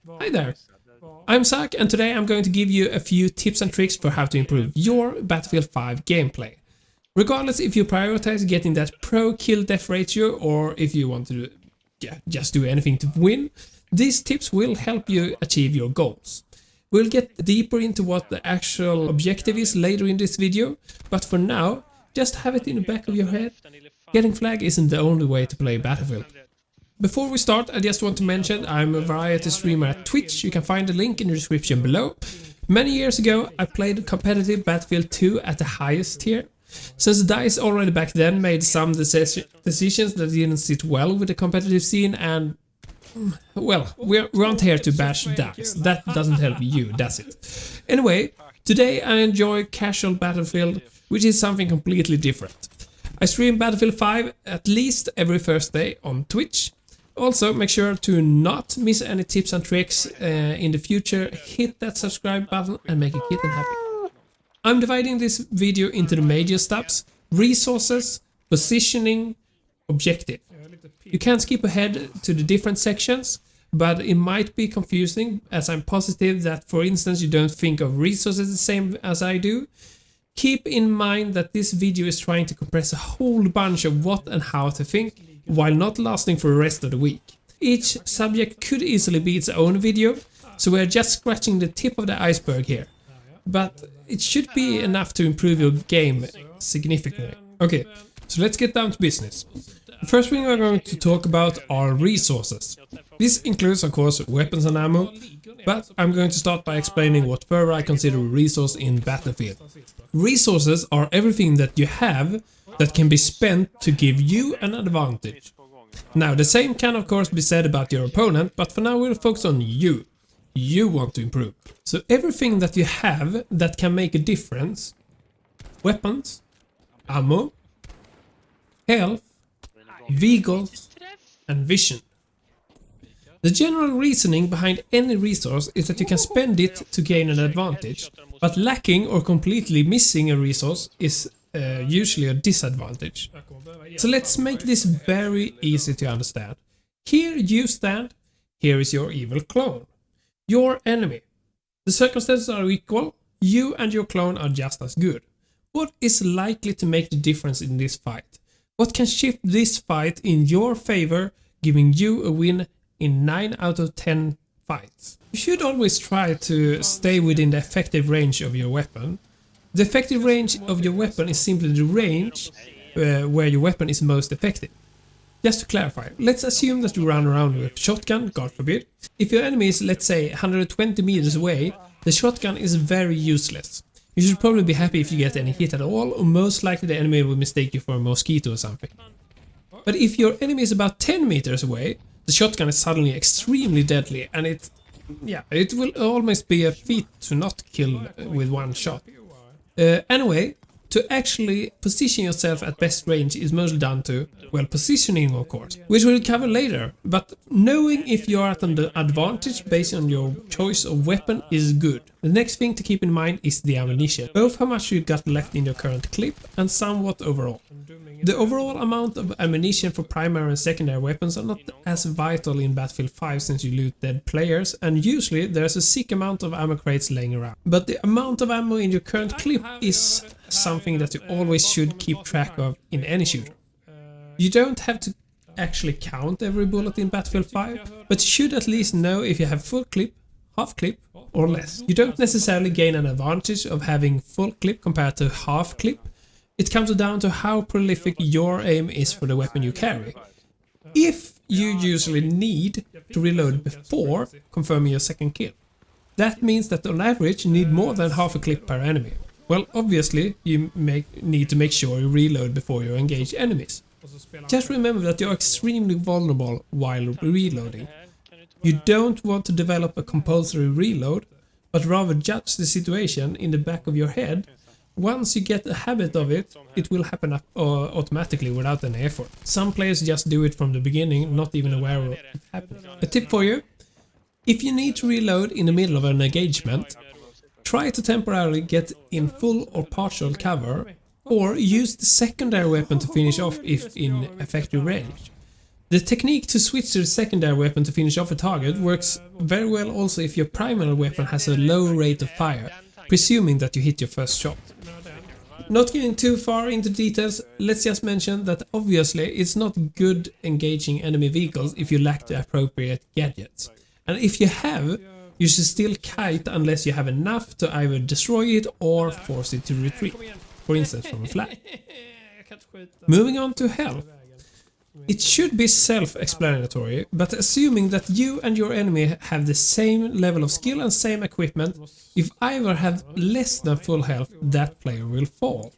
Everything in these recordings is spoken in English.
Hi there, I'm Zahak and today I'm going to give you a few tips and tricks for how to improve your Battlefield 5 gameplay. Regardless if you prioritize getting that pro kill death ratio or if you want to just do anything to win, these tips will help you achieve your goals. We'll get deeper into what the actual objective is later in this video, but for now, just have it in the back of your head. Getting flag isn't the only way to play Battlefield. Before we start, I just want to mention I'm a variety streamer at Twitch. You can find the link in the description below. Many years ago, I played competitive Battlefield 2 at the highest tier. Since DICE already back then made some decisions that didn't sit well with the competitive scene and... well, we aren't here to bash DICE. That doesn't help you, does it? Anyway, today I enjoy casual Battlefield, which is something completely different. I stream Battlefield 5 at least every Thursday on Twitch. Also, make sure to not miss any tips and tricks in the future. Hit that subscribe button and make a kitten happy. I'm dividing this video into the major steps: resources, positioning, objective. You can skip ahead to the different sections, but it might be confusing as I'm positive that, for instance, you don't think of resources the same as I do. Keep in mind that this video is trying to compress a whole bunch of what and how to think, while not lasting for the rest of the week. Each subject could easily be its own video, so we're just scratching the tip of the iceberg here. But it should be enough to improve your game significantly. Okay, so let's get down to business. The first thing we're going to talk about are resources. This includes, of course, weapons and ammo, but I'm going to start by explaining what further I consider a resource in Battlefield. Resources are everything that you have that can be spent to give you an advantage. Now, the same can of course be said about your opponent, but for now we'll focus on you. You want to improve. So everything that you have that can make a difference: weapons, ammo, health, vehicles, and vision. The general reasoning behind any resource is that you can spend it to gain an advantage, but lacking or completely missing a resource is usually a disadvantage. So let's make this very easy to understand. Here you stand, here is your evil clone, your enemy. The circumstances are equal, you and your clone are just as good. What is likely to make the difference in this fight? What can shift this fight in your favor, giving you a win in 9 out of 10 fights? You should always try to stay within the effective range of your weapon. The effective range of your weapon is simply the range where your weapon is most effective. Just to clarify, let's assume that you run around with a shotgun, God forbid. If your enemy is, let's say, 120 meters away, the shotgun is very useless. You should probably be happy if you get any hit at all, or most likely the enemy will mistake you for a mosquito or something. But if your enemy is about 10 meters away, the shotgun is suddenly extremely deadly, and it will almost be a feat to not kill with one shot. Anyway, to actually position yourself at best range is mostly done to, well, positioning of course, which we'll cover later, but knowing if you are at an advantage based on your choice of weapon is good. The next thing to keep in mind is the ammunition, both how much you got left in your current clip and somewhat overall. The overall amount of ammunition for primary and secondary weapons are not as vital in Battlefield 5 since you loot dead players, and usually there's a sick amount of ammo crates laying around. But the amount of ammo in your current clip is something that you always should keep track of in any shooter. You don't have to actually count every bullet in Battlefield 5, but you should at least know if you have full clip, half clip, or less. You don't necessarily gain an advantage of having full clip compared to half clip. It comes down to how prolific your aim is for the weapon you carry. If you usually need to reload before confirming your second kill, that means that on average you need more than half a clip per enemy. Well, obviously you need to make sure you reload before you engage enemies. Just remember that you're extremely vulnerable while reloading. You don't want to develop a compulsory reload, but rather judge the situation in the back of your head. Once you get a habit of it, it will happen automatically without any effort. Some players just do it from the beginning, not even aware of it happening. A tip for you: if you need to reload in the middle of an engagement, try to temporarily get in full or partial cover, or use the secondary weapon to finish off if in effective range. The technique to switch to the secondary weapon to finish off a target works very well also if your primary weapon has a low rate of fire, presuming that you hit your first shot. Not getting too far into details, let's just mention that obviously it's not good engaging enemy vehicles if you lack the appropriate gadgets. And if you have, you should still kite unless you have enough to either destroy it or force it to retreat, for instance from a flag. Moving on to health. It should be self-explanatory, but assuming that you and your enemy have the same level of skill and same equipment, if either have less than full health, that player will fall.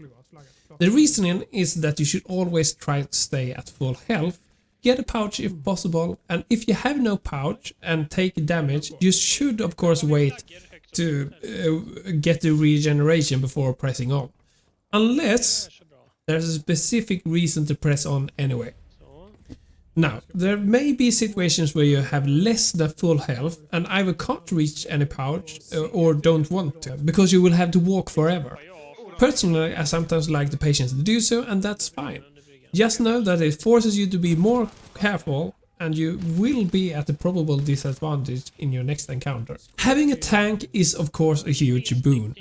The reasoning is that you should always try to stay at full health, get a pouch if possible, and if you have no pouch and take damage, you should of course wait to get the regeneration before pressing on. Unless there's a specific reason to press on anyway. Now, there may be situations where you have less than full health and either can't reach any pouch or don't want to, because you will have to walk forever. Personally, I sometimes like the patience to do so, and that's fine. Just know that it forces you to be more careful and you will be at a probable disadvantage in your next encounter. Having a tank is of course a huge boon.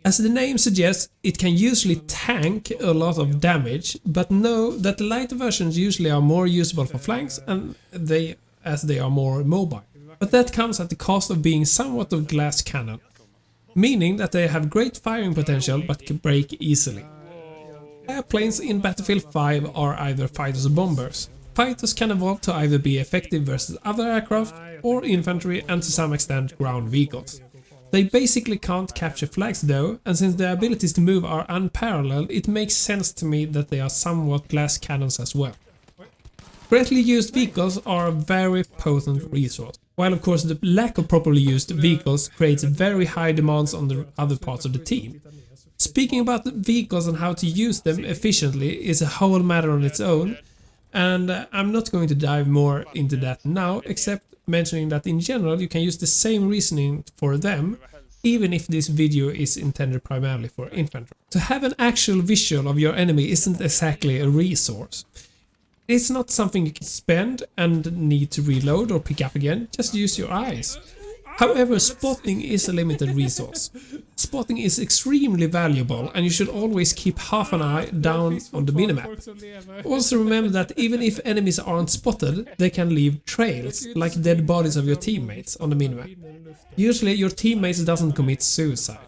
As the name suggests, it can usually tank a lot of damage, but know that the lighter versions usually are more usable for flanks and as they are more mobile. But that comes at the cost of being somewhat of glass cannon, meaning that they have great firing potential but can break easily. Airplanes in Battlefield 5 are either fighters or bombers. Fighters can evolve to either be effective versus other aircraft or infantry and to some extent ground vehicles. They basically can't capture flags though, and since their abilities to move are unparalleled, it makes sense to me that they are somewhat glass cannons as well. Correctly used vehicles are a very potent resource, while of course the lack of properly used vehicles creates very high demands on the other parts of the team. Speaking about the vehicles and how to use them efficiently is a whole matter on its own, and I'm not going to dive more into that now, except mentioning that in general you can use the same reasoning for them, even if this video is intended primarily for infantry. To have an actual visual of your enemy isn't exactly a resource. It's not something you can spend and need to reload or pick up again, just use your eyes. However, spotting is a limited resource. Spotting is extremely valuable and you should always keep half an eye down on the minimap. Also remember that even if enemies aren't spotted, they can leave trails, like dead bodies of your teammates on the minimap. Usually your teammates doesn't commit suicide.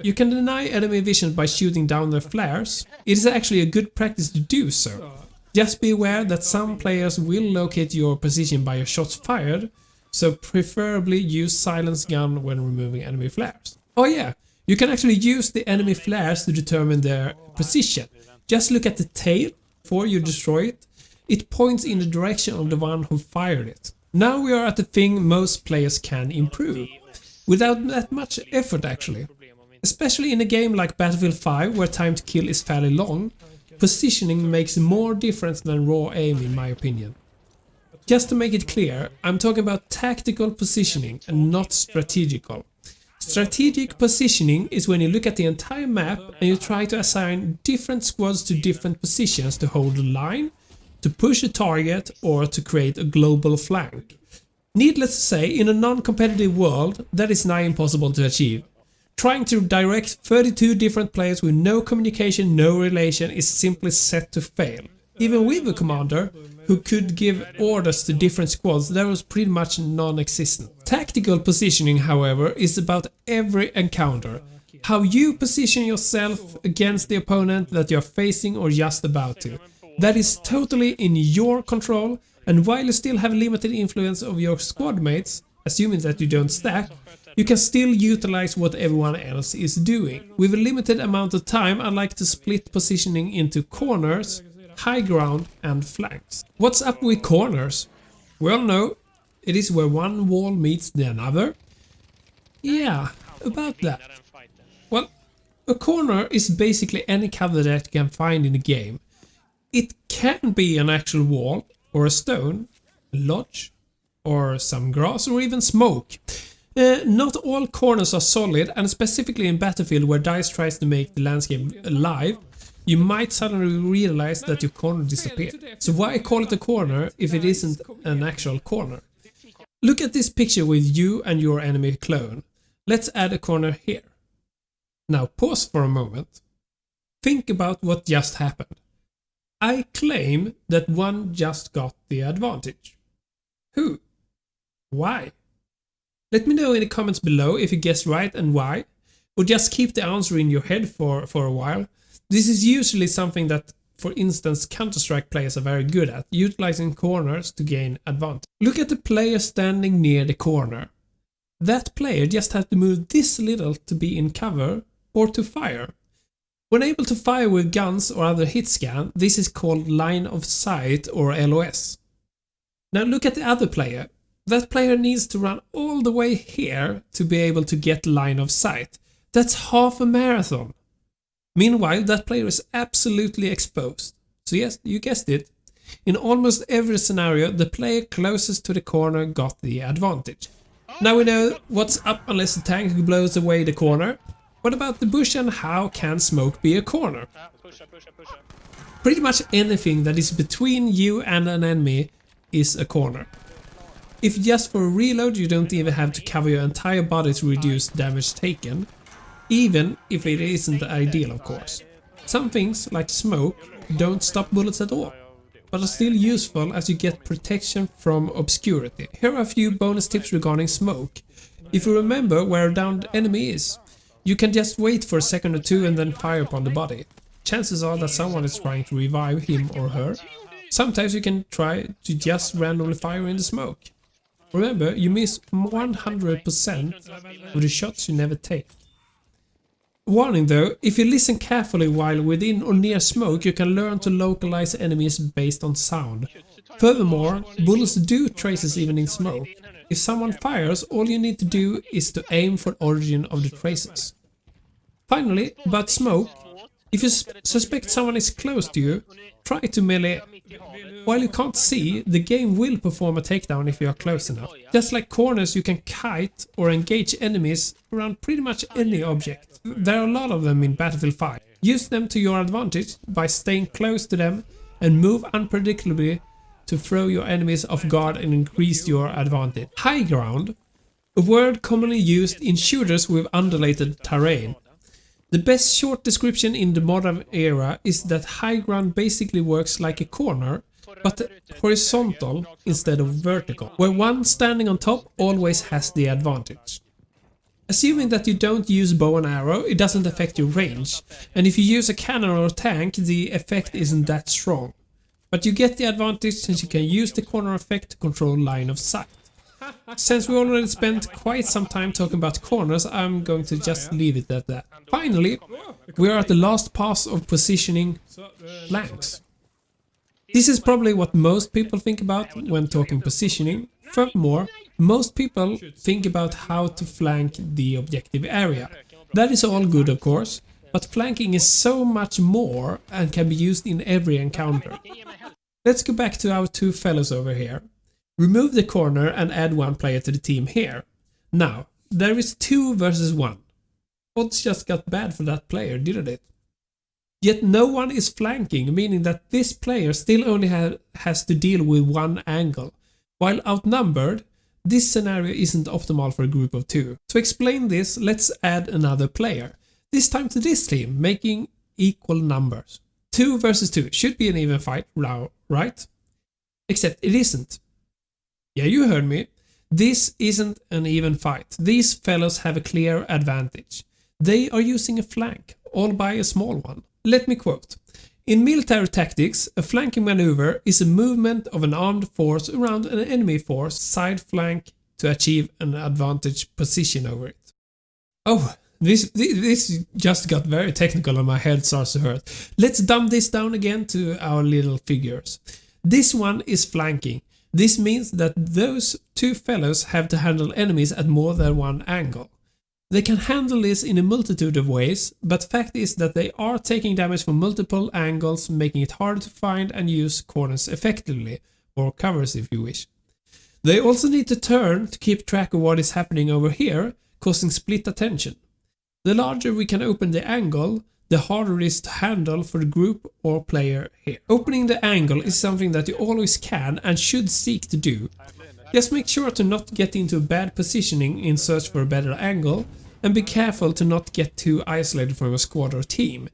You can deny enemy vision by shooting down their flares. It is actually a good practice to do so. Just be aware that some players will locate your position by your shots fired, so preferably use silence gun when removing enemy flares. Oh yeah, you can actually use the enemy flares to determine their position. Just look at the tail before you destroy it. It points in the direction of the one who fired it. Now we are at the thing most players can improve, without that much effort actually. Especially in a game like Battlefield 5 where time to kill is fairly long, positioning makes more difference than raw aim in my opinion. Just to make it clear, I'm talking about tactical positioning and not strategical. Strategic positioning is when you look at the entire map and you try to assign different squads to different positions to hold a line, to push a target or to create a global flank. Needless to say, in a non-competitive world, that is nigh impossible to achieve. Trying to direct 32 different players with no communication, no relation is simply set to fail. Even with a commander who could give orders to different squads, that was pretty much non-existent. Tactical positioning, however, is about every encounter. How you position yourself against the opponent that you're facing or just about to. That is totally in your control, and while you still have limited influence of your squad mates, assuming that you don't stack, you can still utilize what everyone else is doing. With a limited amount of time, I like to split positioning into corners, high ground and flanks. What's up with corners? Well, no, it is where one wall meets the another. Yeah, about that. Well, a corner is basically any cover that you can find in the game. It can be an actual wall, or a stone, a lodge, or some grass, or even smoke. Not all corners are solid, and specifically in Battlefield where DICE tries to make the landscape alive, you might suddenly realize that your corner disappeared. So why call it a corner if it isn't an actual corner? Look at this picture with you and your enemy clone. Let's add a corner here. Now pause for a moment. Think about what just happened. I claim that one just got the advantage. Who? Why? Let me know in the comments below if you guessed right and why, or just keep the answer in your head for a while. This is usually something that, for instance, Counter-Strike players are very good at, utilizing corners to gain advantage. Look at the player standing near the corner. That player just has to move this little to be in cover or to fire. When able to fire with guns or other hit scan, this is called line of sight or LOS. Now look at the other player. That player needs to run all the way here to be able to get line of sight. That's half a marathon. Meanwhile, that player is absolutely exposed. So yes, you guessed it. In almost every scenario, the player closest to the corner got the advantage. Now we know what's up unless the tank blows away the corner. What about the bush and how can smoke be a corner? Pretty much anything that is between you and an enemy is a corner. If just for a reload you don't even have to cover your entire body to reduce damage taken, even if it isn't ideal of course. Some things, like smoke, don't stop bullets at all, but are still useful as you get protection from obscurity. Here are a few bonus tips regarding smoke. If you remember where a downed enemy is, you can just wait for a second or two and then fire upon the body. Chances are that someone is trying to revive him or her. Sometimes you can try to just randomly fire in the smoke. Remember, you miss 100% of the shots you never take. Warning though, if you listen carefully while within or near smoke, you can learn to localize enemies based on sound. Furthermore, bullets do traces even in smoke. If someone fires, all you need to do is to aim for the origin of the traces. Finally, about smoke, if you suspect someone is close to you, try to melee. While you can't see, the game will perform a takedown if you are close enough. Just like corners, you can kite or engage enemies around pretty much any object. There are a lot of them in Battlefield 5. Use them to your advantage by staying close to them and move unpredictably to throw your enemies off guard and increase your advantage. High ground, a word commonly used in shooters with undulated terrain. The best short description in the modern era is that high ground basically works like a corner, but horizontal instead of vertical, where one standing on top always has the advantage. Assuming that you don't use bow and arrow, it doesn't affect your range, and if you use a cannon or a tank, the effect isn't that strong. But you get the advantage since you can use the corner effect to control line of sight. Since we already spent quite some time talking about corners, I'm going to just leave it at that. Finally, we are at the last pass of positioning flanks. This is probably what most people think about when talking positioning. Furthermore, most people think about how to flank the objective area. That is all good of course, but flanking is so much more and can be used in every encounter. Let's go back to our two fellows over here. Remove the corner and add one player to the team here. Now, there is 2 versus 1. Odds just got bad for that player, didn't it? Yet no one is flanking, meaning that this player still only has to deal with one angle. While outnumbered, this scenario isn't optimal for a group of 2. To explain this, let's add another player. This time to this team, making equal numbers. 2 versus 2 should be an even fight, right? Except it isn't. Yeah, you heard me. This isn't an even fight. These fellows have a clear advantage. They are using a flank, all by a small one. Let me quote. In military tactics, a flanking maneuver is a movement of an armed force around an enemy force side flank to achieve an advantage position over it. Oh, this just got very technical and my head starts to hurt. Let's dumb this down again to our little figures. This one is flanking. This means that those 2 fellows have to handle enemies at more than one angle. They can handle this in a multitude of ways, but fact is that they are taking damage from multiple angles, making it harder to find and use corners effectively, or covers if you wish. They also need to turn to keep track of what is happening over here, causing split attention. The larger we can open the angle, the harder it is to handle for the group or player here. Opening the angle is something that you always can and should seek to do. Just make sure to not get into a bad positioning in search for a better angle, and be careful to not get too isolated from your squad or team.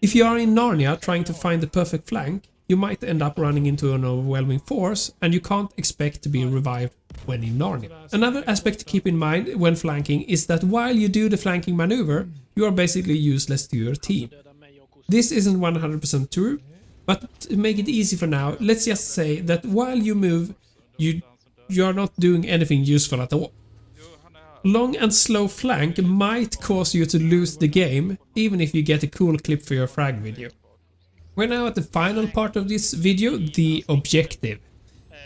If you are in Narnia trying to find the perfect flank, you might end up running into an overwhelming force, and you can't expect to be revived when in Narnia. Another aspect to keep in mind when flanking is that while you do the flanking maneuver, you are basically useless to your team. This isn't 100% true, but to make it easy for now, let's just say that while you move, you are not doing anything useful at all. Long and slow flank might cause you to lose the game, even if you get a cool clip for your frag video. We're now at the final part of this video, the objective.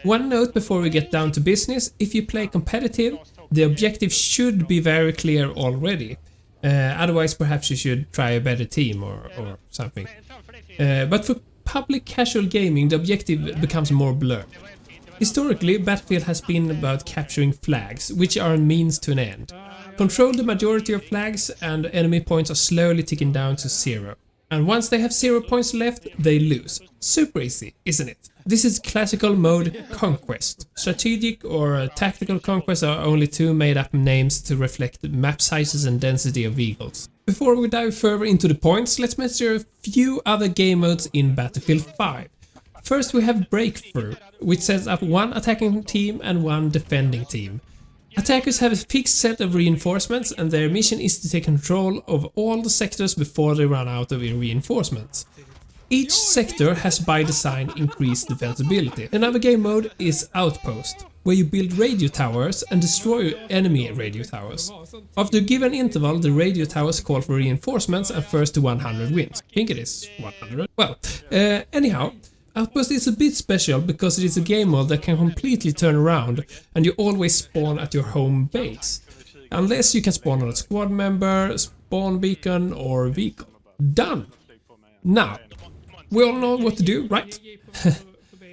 One note before we get down to business: if you play competitive, the objective should be very clear already. Otherwise perhaps you should try a better team or something. But for public casual gaming, the objective becomes more blurred. Historically, Battlefield has been about capturing flags, which are a means to an end. Control the majority of flags and enemy points are slowly ticking down to 0. And once they have 0 points left, they lose. Super easy, isn't it? This is classical mode conquest. Strategic or tactical conquest are only two made-up names to reflect the map sizes and density of vehicles. Before we dive further into the points, let's measure a few other game modes in Battlefield 5. First we have Breakthrough, which sets up one attacking team and one defending team. Attackers have a fixed set of reinforcements, and their mission is to take control of all the sectors before they run out of reinforcements. Each sector has by design increased defensibility. Another game mode is Outpost, where you build radio towers and destroy enemy radio towers. After a given interval, the radio towers call for reinforcements, and first to 100 wins. I think it is 100. Well, anyhow, Outpost is a bit special because it is a game mode that can completely turn around, and you always spawn at your home base. Unless you can spawn on a squad member, spawn beacon or vehicle. Done! Now, we all know what to do, right?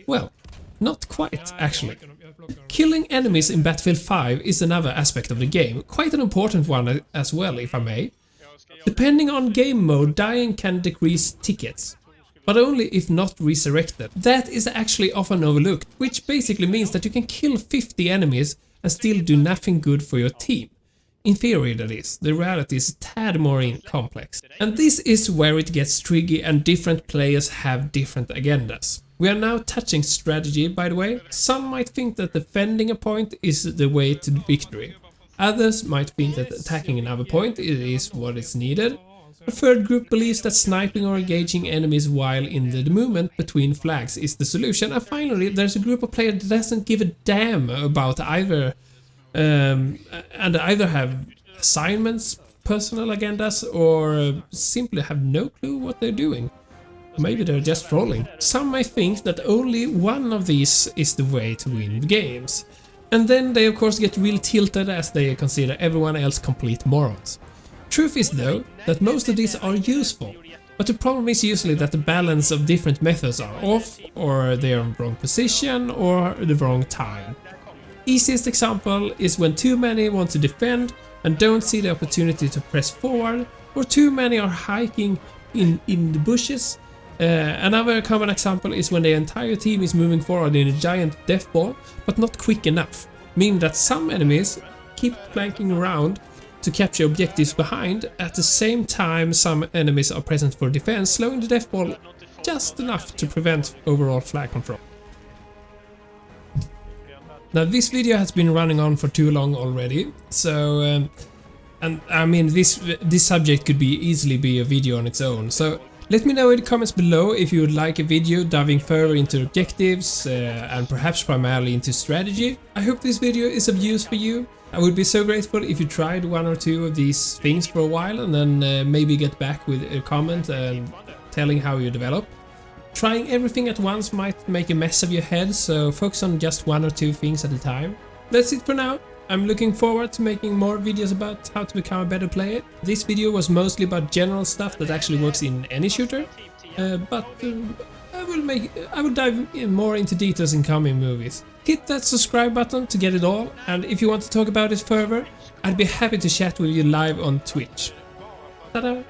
Well, not quite, actually. Killing enemies in Battlefield 5 is another aspect of the game, quite an important one as well, if I may. Depending on game mode, dying can decrease tickets, but only if not resurrected. That is actually often overlooked, which basically means that you can kill 50 enemies and still do nothing good for your team. In theory, that is. The reality is a tad more complex. And this is where it gets tricky and different players have different agendas. We are now touching strategy, by the way. Some might think that defending a point is the way to victory. Others might think that attacking another point is what is needed. A third group believes that sniping or engaging enemies while in the movement between flags is the solution. And finally, there's a group of players that doesn't give a damn about either, and either have assignments, personal agendas, or simply have no clue what they're doing. Maybe they're just trolling. Some may think that only one of these is the way to win games. And then they of course get real tilted as they consider everyone else complete morons. Truth is though, that most of these are useful, but the problem is usually that the balance of different methods are off, or they are in the wrong position, or the wrong time. Easiest example is when too many want to defend and don't see the opportunity to press forward, or too many are hiking in the bushes. Another common example is when the entire team is moving forward in a giant death ball, but not quick enough, meaning that some enemies keep flanking around to capture objectives behind. At the same time, some enemies are present for defense, slowing the death ball just enough to prevent overall flag control. Now this video has been running on for too long already, so and I mean this subject could easily be a video on its own. So let me know in the comments below if you would like a video diving further into objectives and perhaps primarily into strategy. I hope this video is of use for you. I would be so grateful if you tried one or two of these things for a while and then maybe get back with a comment and telling how you develop. Trying everything at once might make a mess of your head, so focus on just one or two things at a time. That's it for now. I'm looking forward to making more videos about how to become a better player. This video was mostly about general stuff that actually works in any shooter, but I will dive more into details in coming movies. Hit that subscribe button to get it all, and if you want to talk about it further, I'd be happy to chat with you live on Twitch. Ta-da!